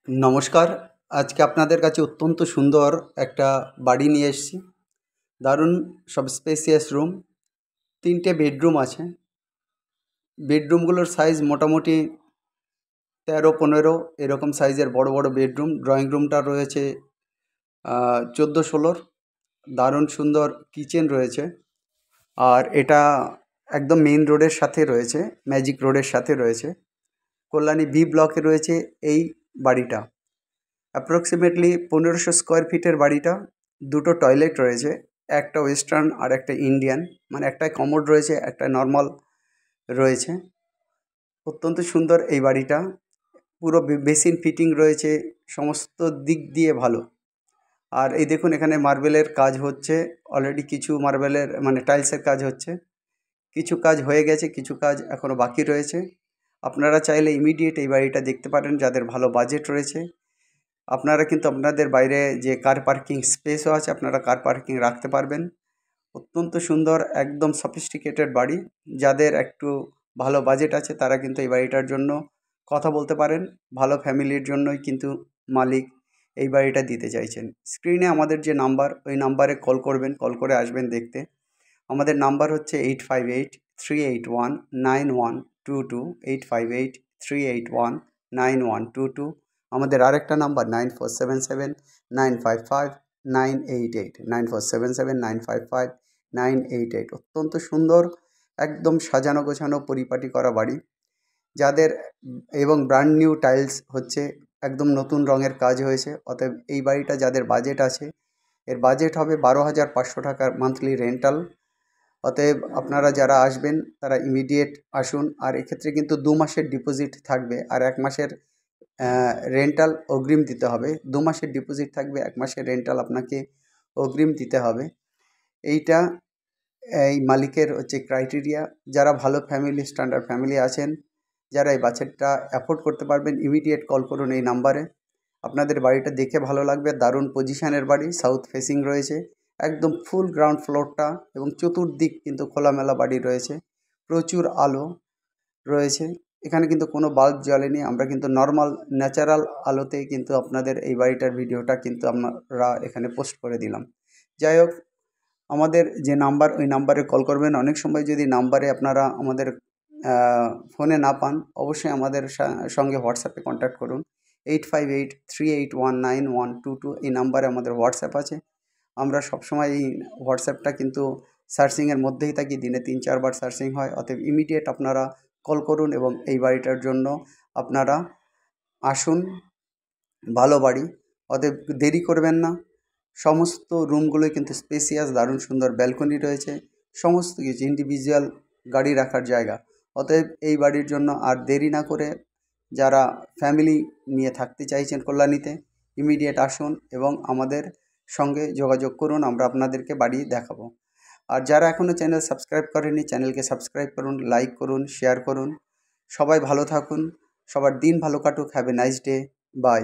নমস্কার। আজকে আপনাদের কাছে অত্যন্ত সুন্দর একটা বাড়ি নিয়ে এসেছি। দারুণ সব স্পেসিয়াস রুম, 3টে বেডরুম আছে। বেডরুমগুলোর সাইজ মোটামুটি 13-15 এরকম সাইজের বড় বড় বেডরুম। ড্রয়িং রুমটা রয়েছে 14-16। দারুণ সুন্দর কিচেন রয়েছে। আর এটা একদম মেইন রোডের সাথে রয়েছে, ম্যাজিক রোডের সাথে রয়েছে। কল্যাণী বি ব্লকে রয়েছে এই বাড়িটা। অ্যাপ্রক্সিমেটলি 1500 স্কোয়ার ফিটের বাড়িটা। 2টো টয়লেট রয়েছে, একটা ওয়েস্টার্ন আর একটা ইন্ডিয়ান, মানে একটায় কমোড রয়েছে, একটা নর্মাল রয়েছে। অত্যন্ত সুন্দর এই বাড়িটা। পুরো বেসিন ফিটিং রয়েছে, সমস্ত দিক দিয়ে ভালো। আর এই দেখুন, এখানে মার্বেলের কাজ হচ্ছে অলরেডি। কিছু মার্বেলের মানে টাইলসের কাজ হচ্ছে, কিছু কাজ হয়ে গেছে, কিছু কাজ এখনও বাকি রয়েছে। আপনারা চাইলে ইমিডিয়েট এই বাড়িটা দেখতে পারেন যাদের ভালো বাজেট রয়েছে। আপনারা কিন্তু আপনাদের বাইরে যে কার পার্কিং স্পেসও আছে, আপনারা কার পার্কিং রাখতে পারবেন। অত্যন্ত সুন্দর, একদম সফিস্টিকেটেড বাড়ি। যাদের একটু ভালো বাজেট আছে তারা কিন্তু এই বাড়িটার জন্য কথা বলতে পারেন। ভালো ফ্যামিলির জন্যই কিন্তু মালিক এই বাড়িটা দিতে চাইছেন। স্ক্রিনে আমাদের যে নাম্বার, ওই নাম্বারে কল করবেন, কল করে আসবেন দেখতে। আমাদের নাম্বার হচ্ছে 8583819122, 8583819122। আমাদের আরেকটা নাম্বার 9477955988, 9477955988। অত্যন্ত সুন্দর, একদম সাজানো গোছানো পরিপাটি করা বাড়ি। যাদের এবং ব্র্যান্ড নিউ টাইলস হচ্ছে, একদম নতুন রঙের কাজ হয়েছে। অতএব এই বাড়িটা যাদের বাজেট আছে, এর বাজেট হবে 12,500 টাকার মান্থলি রেন্টাল। অতএব আপনারা যারা আসবেন তারা ইমিডিয়েট আসুন। আর এক্ষেত্রে কিন্তু 2 মাসের ডিপোজিট থাকবে, আর 1 মাসের রেন্টাল অগ্রিম দিতে হবে। 2 মাসের ডিপোজিট থাকবে, 1 মাসের রেন্টাল আপনাকে অগ্রিম দিতে হবে। এইটা এই মালিকের হচ্ছে ক্রাইটেরিয়া। যারা ভালো ফ্যামিলি, স্ট্যান্ডার্ড ফ্যামিলি আছেন, যারা এই বাজেটটা অ্যাফোর্ড করতে পারবেন, ইমিডিয়েট কল করুন এই নাম্বারে। আপনাদের বাড়িটা দেখে ভালো লাগবে। দারুণ পজিশনের বাড়ি, সাউথ ফেসিং রয়েছে, একদম ফুল গ্রাউন্ড ফ্লোরটা, এবং চতুর্দিক কিন্তু খোলামেলা বাড়ি রয়েছে। প্রচুর আলো রয়েছে। এখানে কিন্তু কোনো বাল্ব জ্বলেনি। আমরা কিন্তু নর্মাল ন্যাচারাল আলোতেই কিন্তু আপনাদের এই বাড়িটার ভিডিওটা কিন্তু আমরা এখানে পোস্ট করে দিলাম। যাই হোক, আমাদের যে নাম্বার, ওই নাম্বারে কল করবেন। অনেক সময় যদি নাম্বারে আপনারা আমাদের ফোনে না পান, অবশ্যই আমাদের সঙ্গে হোয়াটসঅ্যাপে কন্ট্যাক্ট করুন। 8583819122, এই নাম্বারে আমাদের হোয়াটসঅ্যাপ আছে। আমরা সবসময় এই হোয়াটসঅ্যাপটা কিন্তু সার্চিংয়ের মধ্যেই থাকি, দিনে 3-4 বার সার্চিং হয়। অতএব ইমিডিয়েট আপনারা কল করুন এবং এই বাড়িটার জন্য আপনারা আসুন। ভালো বাড়ি, অতএব দেরি করবেন না। সমস্ত রুমগুলোই কিন্তু স্পেসিয়াস, দারুণ সুন্দর ব্যালকনি রয়েছে, সমস্ত কিছু ইন্ডিভিজুয়াল গাড়ি রাখার জায়গা। অতএব এই বাড়ির জন্য আর দেরি না করে, যারা ফ্যামিলি নিয়ে থাকতে চাইছেন কল্যাণীতে, ইমিডিয়েট আসুন এবং আমাদের সঙ্গে যোগাযোগ করুন। আমরা আপনাদেরকে বাড়ি দেখাবো। আর যারা এখনও চ্যানেল সাবস্ক্রাইব করেনি, চ্যানেলকে সাবস্ক্রাইব করুন, লাইক করুন, শেয়ার করুন। সবাই ভালো থাকুন, সবার দিন ভালো কাটুক। Have a nice day, by.